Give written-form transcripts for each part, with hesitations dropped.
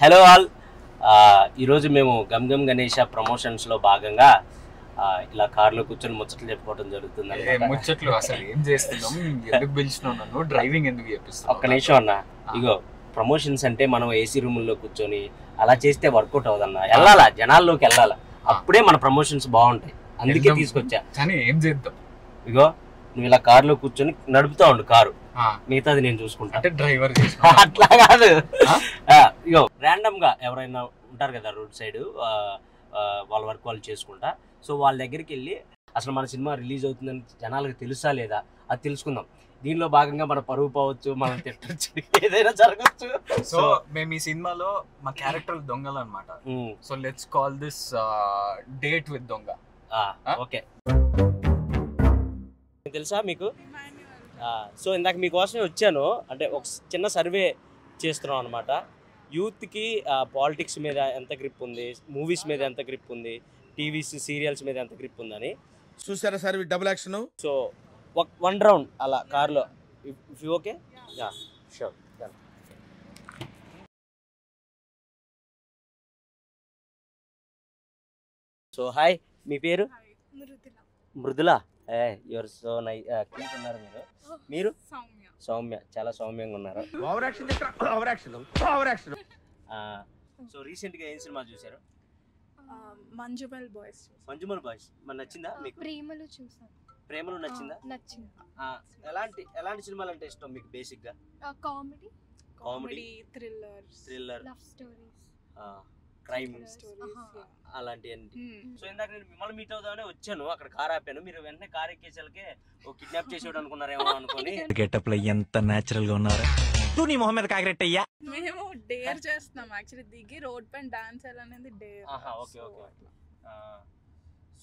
Hello all, ఈరోజు మేము gum gum Ganesha ప్రమోషన్స్లో భాగంగా ఇలా కార్లో కూర్చొని ముచ్చట్లు చెప్పుకోవడం జరుగుతుంది. ముచ్చట్లు అసలు ఏం చేస్తున్నాం, ఎందుకు పిలిచినావు నన్ను, డ్రైవింగ్ ఎందుకు చేపిస్తున్నావు? ఒక్క నిమిషం అన్న, ఇగో ప్రమోషన్స్ అంటే మనం ఏసీ రూముల్లో కూర్చొని అలా చేస్తే వర్కౌట్ అవుదన్న. వెళ్ళాలా, జనాల్లోకి వెళ్ళాలా, అప్పుడే మన ప్రమోషన్స్ బాగుంటాయి. అందుకే తీసుకొచ్చా. కానీ ఏం చేద్దాం, ఇగో నువ్వు ఇలా కార్లో కూర్చొని నడుపుతా ఉండు కారు, మిగతాది నేను చూసుకుంటా. అంటే డ్రైవర్ అట్లా కాదు, ఇగో ర్యాండమ్ గా ఎవరైనా ఉంటారు కదా రోడ్ సైడ్, వాళ్ళ వర్క్ వాళ్ళు చేసుకుంటా. సో వాళ్ళ దగ్గరికి వెళ్ళి అసలు మన సినిమా రిలీజ్ అవుతుందని జనాలకు తెలుసా లేదా అది తెలుసుకుందాం. దీనిలో భాగంగా మన పరువు పోవచ్చు, మనం తిట్టచ్చు, ఏదైనా జరగచ్చు. సో మేము ఈ సినిమాలో మా క్యారెక్టర్ దొంగలు అనమాట. So let's call this date with దొంగ. ఓకే, తెలుసా మీకు? సో ఇందాక మీకోసమే వచ్చాను. అంటే ఒక చిన్న సర్వే చేస్తున్నాం అనమాట. యూత్కి పాలిటిక్స్ మీద ఎంత గ్రిప్ ఉంది, మూవీస్ మీద ఎంత గ్రిప్ ఉంది, టీవీస్ సీరియల్స్ మీద ఎంత గ్రిప్ ఉందని చూసారా sir double action. So one round అలా కార్లో, if you okay? Yeah sure. So hi, మీ పేరు? Mrudula. Your so nice, cute ఉన్నారు మీరు. మీరు? సౌమ్య, చాలా సౌమ్యంగా ఉన్నారు. సో రీసెంట్ గా ఏం సినిమా చూసారు? మంజుమల్ బాయ్స్. మంజుమల్ బాయ్స్ మన నచ్చిందా మీకు? ప్రేమలు చూసాను. ప్రేమలు నచ్చిందా? నచ్చింది. ఎలాంటి సినిమాలు అంటే ఇష్టం మీకు బేసిక్ గా? Comedy, thriller, love stories, crime అలాంటివన్నీ. సో ఇందాక నేను మిమ్మల్ని మీట్ అవుదామనే వచ్చాను, అక్కడ కార్ ఆపాను. మీరు వెంటనే కార్ ఎక్కేసరికి ఓ కిడ్నాప్ చేసేవాడు అనుకున్నారేమో అనుకుని. గెటప్ లో ఎంత నేచురల్ గా ఉన్నారు. నీ మొహం మీద కాకిరెట్టయ్యా. మేము డేర్ చేస్తున్నాం యాక్చువల్లీ, దిగి రోడ్ పైన డాన్స్ అనేది dare. Okay okay.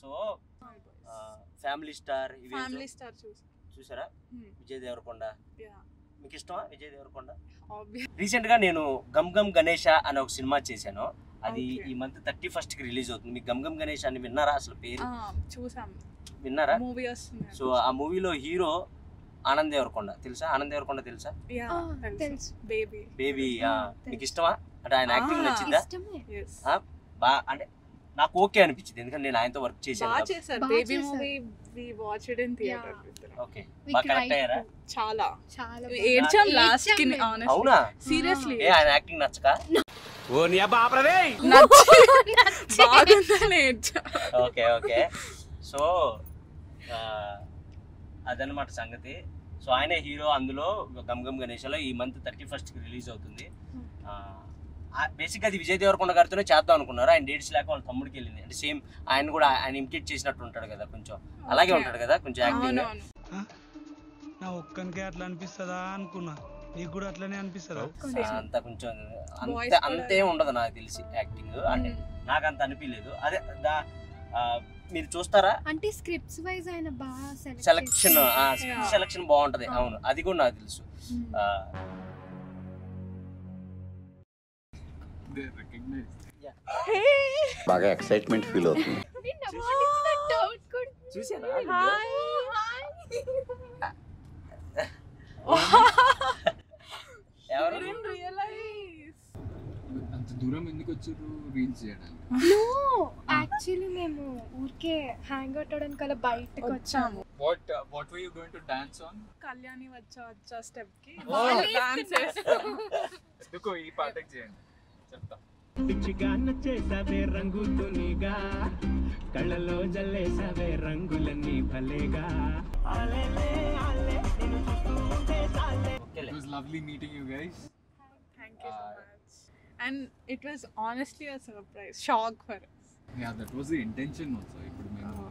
So family star చూసారా? విజయ్ దేవరకొండ మీకు ఇష్టమా? విజయ్ దేవరకొండ. రీసెంట్ గా నేను గమ్ గమ్ గణేష అనే ఒక సినిమా చేశాను. అది ఈ మంత్ 31st కి రిలీజ్ అవుతుంది. మీకు గమ్ గమ్ గణేష్ అని విన్నారా? అసలు పేరు విన్నారా? సో ఆ మూవీలో హీరో ఆనంద్ దేవరకొండ. తెలుసా? ఆనంద్ దేవరకొండ తెలుసా? బేబీ. మీకు ఇష్టమా? అంటే ఆయన యాక్టింగ్ నచ్చిందా? అంటే నాకు ఓకే అనిపించింది, ఎందుకంటే నేను ఆయనతో వర్క్ చేశాను. ఓకే, బాగా కనెక్ట్ అయ్యారా? అవునా? సీరియస్లీ ఆయన యాక్టింగ్ నచ్చక? Okay okay. సో అదనమాట సంగతి. సో ఆయనే హీరో అందులో గమ్ గమ్ గణేషలో. ఈ మంత్ 31st కి రిలీజ్ అవుతుంది. బేసిక్గా అది విజయ్ దేవరకొండ గారితోనే చేద్దాం అనుకున్నారు. ఆయన డేట్స్ లేక వాళ్ళ తమ్ముడికి వెళ్ళింది. అంటే సేమ్ ఆయన కూడా ఆయన ఇమిటేట్ చేసినట్టు ఉంటాడు కదా, కొంచెం అలాగే ఉంటాడు కదా కొంచెం యాక్టింగ్. నా ఒక్కనికే అట్లా అనిపిస్తుందా అనుకున్నా, నీకు కూడా అట్లనే అనిపిస్తుందా? అంత కొంచెం అంతే ఉండదు నాకు తెలిసి యాక్టింగ్. అంటే నాకు అంత అనిపించలేదు. అదే మీరు చూస్తారా అంటే స్క్రిప్ట్స్ వైజ్ ఆయన బాగా సెలక్షన్ బాగుంటది. అవును, అది కూడా నాకు తెలుసు. బాగా ఎక్సైట్మెంట్ ఫీల్ అవుతుంది. చూసారా? అంత దూరం ఎందుకు వచ్చారు రీల్స్ చేయడానికి? యాక్చువల్లీ మేము ఊరికే హ్యాంగ్ అవుట్ అవడానికి అలా బయటకు వచ్చాము. What were you going to dance on? Kalyani వచ్చా స్టెప్ కి డాన్స్ చేస్తాం. ఎందుకు ఈ పాటకి చేయండి చెప్తా. పిచ్చిగా నచ్చేసావే రంగుతునిగా, కళ్ళలో జల్లేసావే రంగులన్నీ భలేగా. It was lovely meeting you guys. Thank you so much. And it was honestly a surprise, shock for us. Yeah, that was the intention also. ఇప్పుడు మేము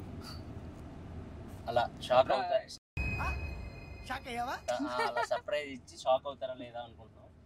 అలా షాక్ అవుతారా? అలా సర్ప్రైజ్ ఇచ్చి షాక్ అవుతారా లేదా అనుకుంటున్నాను.